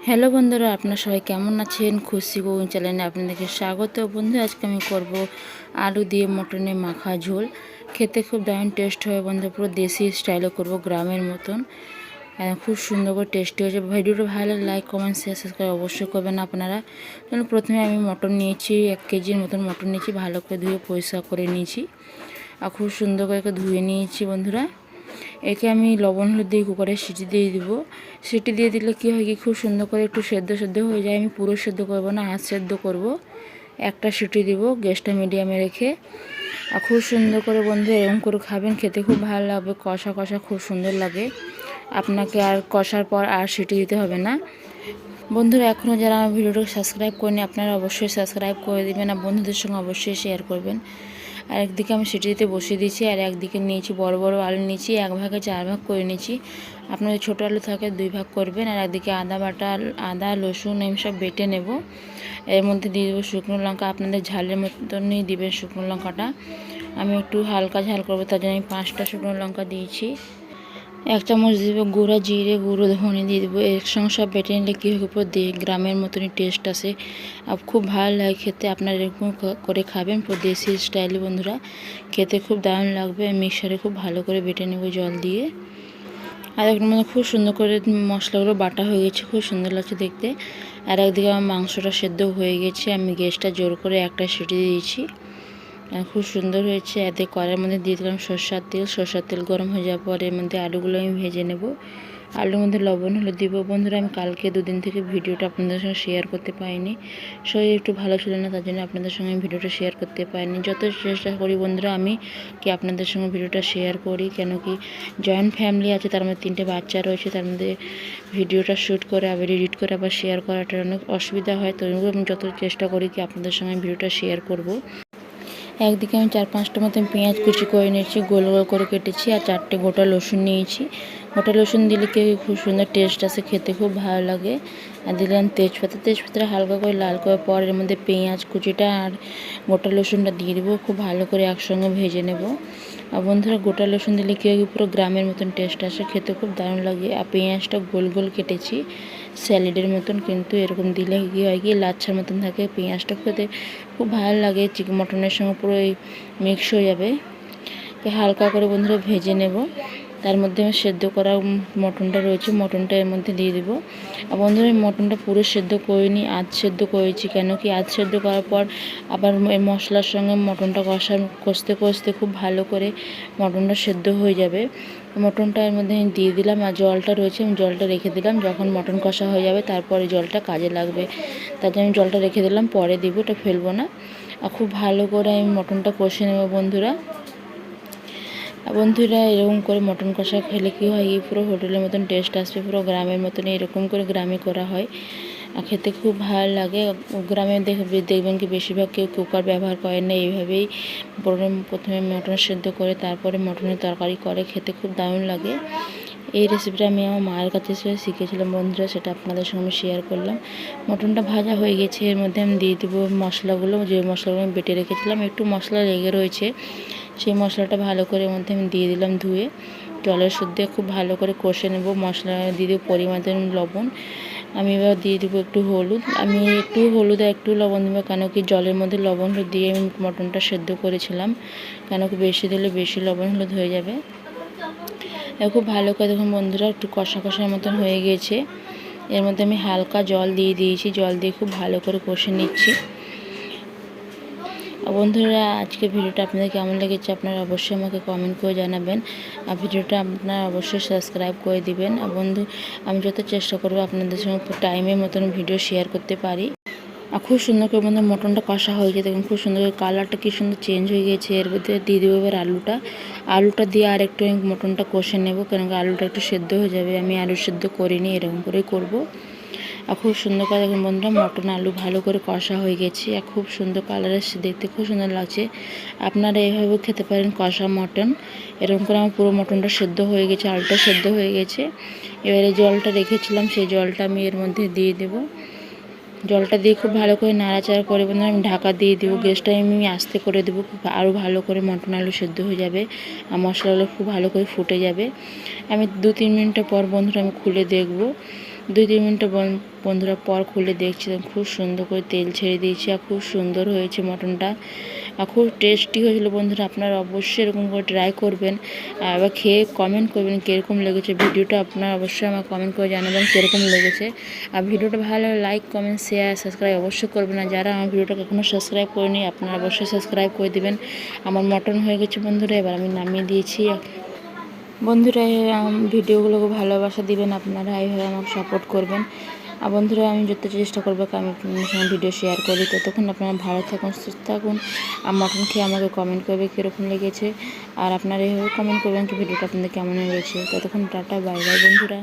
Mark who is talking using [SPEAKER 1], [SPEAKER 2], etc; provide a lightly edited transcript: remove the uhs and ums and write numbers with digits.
[SPEAKER 1] Hello বন্ধুরা, আপনারা সবাই কেমন আছেন? খুশি কুকিং চ্যানেলে আপনাদেরকে স্বাগত। বন্ধু, আজকে আমি করব আলু দিয়ে মটনের মাখা ঝোল। খেতে খুব দারুণ টেস্ট হবে বন্ধু, পুরো দেশি স্টাইলে করব, গ্রামের মতন। খুব সুন্দর করে টেস্টি হয়েছে। ভিডিওটা ভালো লাগলে লাইক কমেন্ট শেয়ার সাবস্ক্রাইব অবশ্যই করবেন আপনারা। প্রথমে আমি মটন নিয়েছি, 1 কেজির মতন মটন নিয়েছি, ভালো করে ধুয়ে পরিষ্কার করে নিয়েছি আর খুব সুন্দর করে ধুয়ে নিয়েছি বন্ধুরা। একে আমি লবণ হলুদ দিয়ে কুকারে সিটি দিয়ে দিব। সিটি দিয়ে দিলে কী হয় কি, খুব সুন্দর করে একটু সেদ্ধ হয়ে যায়। আমি পুরো সেদ্ধ করব না, হাফ সেদ্ধ করব। একটা সিটি দিব, গ্যাসটা মিডিয়ামে রেখে। আর খুব সুন্দর করে বন্ধু এরকম করে খাবেন, খেতে খুব ভালো লাগবে। কষা কষা খুব সুন্দর লাগে। আপনাকে আর কষার পর আর সিটি দিতে হবে না। বন্ধুরা, এখনও যারা আমার ভিডিওটাকে সাবস্ক্রাইব করেনি, আপনারা অবশ্যই সাবস্ক্রাইব করে দেবেন আর বন্ধুদের সঙ্গে অবশ্যই শেয়ার করবেন। আর একদিকে আমি সিটি দিতে বসিয়ে দিয়েছি, আর একদিকে নিয়েছি বড় বড় আলু নিয়েছি, 1 ভাগে 4 ভাগ করে নিয়েছি। আপনাদের ছোটো আলু থাকে 2 ভাগ করবেন। আর একদিকে আদা বাটা, আদা রসুন আমি সব বেটে নেব। এর মধ্যে দিয়ে দেবো শুকনো লঙ্কা, আপনাদের ঝালের মতনই দিবেন শুকনো লঙ্কাটা। আমি একটু হালকা ঝাল করবো, তার জন্য আমি 5টা শুকনো লঙ্কা দিয়েছি। 1 চামচ দিব গুঁড়া জিরে, গুঁড়ো ধনে দিয়ে দেবো। একসঙ্গে সব বেটে নিলে কী হবে, পুরো গ্রামের মতনই টেস্ট আসে আর খুব ভালো লাগে খেতে। আপনারা এরকম করে খাবেন, পুরো দেশি স্টাইলে বন্ধুরা, খেতে খুব দারুণ লাগবে। মিক্সারে খুব ভালো করে বেটে নেব জল দিয়ে। আর এর মধ্যে খুব সুন্দর করে মশলাগুলো বাটা হয়ে গেছে, খুব সুন্দর লাগছে দেখতে। আর একদিকে আমার মাংসটা সেদ্ধ হয়ে গেছে, আমি গ্যাসটা জোর করে একটা সিটি দিয়েছি। খুব সুন্দর হয়েছে। এতে কড়াইয়ের মধ্যে দিয়ে দিলাম সরষার তেল গরম হয়ে যাওয়ার পর এর মধ্যে আলুগুলো আমি ভেজে নেব। আলুর মধ্যে লবণ হলুদ দিব। বন্ধুরা, আমি কালকে 2 দিন থেকে ভিডিওটা আপনাদের সঙ্গে শেয়ার করতে পারিনি, শরীর একটু ভালো ছিল না, তার জন্য আপনাদের সঙ্গে আমি ভিডিওটা শেয়ার করতে পারিনি। যত চেষ্টা করি বন্ধুরা আমি কি আপনাদের সঙ্গে ভিডিওটা শেয়ার করি, কেন কি জয়েন্ট ফ্যামিলি আছে, তার মধ্যে 3টে বাচ্চা রয়েছে, তার মধ্যে ভিডিওটা শ্যুট করে আবার এডিট করে আবার শেয়ার করাটা অনেক অসুবিধা হয়। তো আমি যত চেষ্টা করি কি আপনাদের সঙ্গে ভিডিওটা শেয়ার করব। একদিকে আমি 4-5টা মতন পেঁয়াজ কুচি করে নিয়েছি, গোল গোল করে কেটেছি। আর 4টে গোটা রসুন নিয়েছি। গোটা রসুন দিলে কি খুব সুন্দর টেস্ট আসে, খেতে খুব ভালো লাগে। আর দিলাম তেজপাতা হালকা করে লাল করে পর এর মধ্যে পেঁয়াজ কুচিটা আর গোটা রসুনটা দিয়ে দেবো। খুব ভালো করে একসঙ্গে ভেজে নেব। আর বন্ধুরা, গোটা রসুন দিলে কি হয়, পুরো গ্রামের মতন টেস্ট আসে, খেতে খুব দারুণ লাগে। আর পেঁয়াজটা গোল গোল কেটেছি স্যালাডের মতন, কিন্তু এরকম দিলে কী হয় কি লাচ্ছার মতন থাকে। পেঁয়াজটা খেতে খুব ভালো লাগে, চিকেন মটনের সঙ্গে পুরো মিক্স হয়ে যাবে। হালকা করে বন্ধুরা ভেজে নেব। তার মধ্যে আমি সেদ্ধ করা মটনটা রয়েছে, মটনটা এর মধ্যে দিয়ে দেবো। আর বন্ধুরা, আমি মটনটা পুরো সেদ্ধ করিনি, আধ সেদ্ধ করেছি। কেন কি আধ সেদ্ধ করার পর আবার মশলার সঙ্গে মটনটা কষতে খুব ভালো করে মটনটা সেদ্ধ হয়ে যাবে। মটনটা এর মধ্যে আমি দিয়ে দিলাম, আর জলটা রয়েছে আমি জলটা রেখে দিলাম। যখন মটন কষা হয়ে যাবে তারপরে জলটা কাজে লাগবে, তার জন্য আমি জলটা রেখে দিলাম, পরে দিব, ওটা ফেলবো না। আর খুব ভালো করে আমি মটনটা কষে নেব বন্ধুরা। এরকম করে মটন কষা খেলে কী হয়, এই পুরো হোটেলের মতন টেস্ট আসবে, পুরো গ্রামের মতন এরকম করে গ্রামে করা হয় আর খেতে খুব ভালো লাগে। গ্রামে দেখবেন কি বেশিরভাগ কেউ কুকার ব্যবহার করেন না, এইভাবেই প্রথমে মটন সেদ্ধ করে তারপরে মটনের তরকারি করে, খেতে খুব দারুণ লাগে। এই রেসিপিটা আমি আমার মায়ের কাছে শিখেছিলাম বন্ধুরা, সেটা আপনাদের সঙ্গে শেয়ার করলাম। মটনটা ভাজা হয়ে গেছে, এর মধ্যে আমি দিয়ে দেবো মশলাগুলো, যে মশলাগুলো আমি বেটে রেখেছিলাম। একটু মশলা লেগে রয়েছে, সেই মশলাটা ভালো করে এর মধ্যে আমি দিয়ে দিলাম ধুয়ে, জলের শুদ্ধে খুব ভালো করে কষে নেব। মশলা দিয়ে দেবো পরিমাণ লবণ। আমি এবার দিয়ে দেবো একটু হলুদ, আমি একটু হলুদ আর একটু লবণ দেবো, কেন কি জলের মধ্যে লবণ হলুদ দিয়ে আমি মটনটা সেদ্ধ করেছিলাম, কেন কি বেশি দিলে বেশি লবণ হলুদ হয়ে যাবে। খুব ভালো করে দেখুন বন্ধুরা, একটু কষা কষার মতন হয়ে গিয়েছে। এর মধ্যে আমি হালকা জল দিয়ে দিয়েছি, জল দিয়ে খুব ভালো করে কষে নিচ্ছি। বন্ধুরা, আজকে ভিডিওটা আপনাদের কেমন লেগেছে আপনারা অবশ্যই আমাকে কমেন্ট করে জানাবেন। আর ভিডিওটা আপনারা অবশ্যই সাবস্ক্রাইব করে দিবেন। আর বন্ধু, আমি যত চেষ্টা করবো আপনাদের সঙ্গে টাইমের মতন ভিডিও শেয়ার করতে পারি। আর খুব সুন্দর করে বন্ধু মটনটা কষা হয়ে গেছে, দেখুন খুব সুন্দর করে কালারটা কি সুন্দর চেঞ্জ হয়ে গেছে। এর মধ্যে দিয়ে দেবো এবার আলুটা দিয়ে আর একটু আমি মটনটা কষে নেব, কেন আলুটা একটু সেদ্ধ হয়ে যাবে। আমি আলু সেদ্ধ করিনি, এরকম করেই করবো। আর খুব সুন্দর করে দেখুন বন্ধুরা, মটন আলু ভালো করে কষা হয়ে গেছে আর খুব সুন্দর কালার এসে, দেখতে খুব সুন্দর লাগছে। আপনারা এইভাবেও খেতে পারেন কষা মটন। এরকম করে আমার পুরো মটনটা সেদ্ধ হয়ে গেছে, আলুটা সেদ্ধ হয়ে গেছে। এবারে জলটা রেখেছিলাম, সেই জলটা আমি এর মধ্যে দিয়ে দেবো। জলটা দিয়ে খুব ভালো করে নাড়াচাড়া করে বন্ধুরা আমি ঢাকা দিয়ে দেবো। গ্যাসটা আমি আস্তে করে দেবো, আরও ভালো করে মটন আলু সেদ্ধ হয়ে যাবে আর মশলাগুলো খুব ভালো করে ফুটে যাবে। আমি 2-3 মিনিটের পর বন্ধুরা আমি খুলে দেখব। 2-3 মিনিট বন্ধুরা পর খুলে দেখছি, খুব সুন্দর করে তেল ছেড়ে দিয়েছি আর খুব সুন্দর হয়েছে মটনটা আর খুব টেস্টি হয়েছিল বন্ধুরা। আপনারা অবশ্যই এরকম করে ট্রাই করবেন, এবার খেয়ে কমেন্ট করবেন কীরকম লেগেছে ভিডিওটা। আপনারা অবশ্যই আমার কমেন্ট করে জানাবেন কীরকম লেগেছে। আর ভিডিওটা ভালো লাগলে লাইক, কমেন্ট, শেয়ার, সাবস্ক্রাইব অবশ্যই করবেন। আর যারা আমার ভিডিওটাকে এখনও সাবস্ক্রাইব করেনি আপনারা অবশ্যই সাবস্ক্রাইব করে দেবেন। আমার মটন হয়ে গেছে বন্ধুরা, এবার আমি নামিয়ে দিয়েছি। বন্ধুরা ভিডিওগুলোকে ভালোবাসা দিবেন, আপনারা এইভাবে আমাকে সাপোর্ট করবেন। আর বন্ধুরা আমি যত চেষ্টা করবো আমি আপনাদের সঙ্গে ভিডিও শেয়ার করি। ততক্ষণ আপনারা ভালো থাকুন, সুস্থ থাকুন। আর মটন খেয়ে আমাকে কমেন্ট করবে কীরকম লেগেছে। আর আপনারা এইভাবে কমেন্ট করবেন কি ভিডিওটা আপনাদের কেমন লেগেছে। ততক্ষণ টাটা, বাই বাই বন্ধুরা।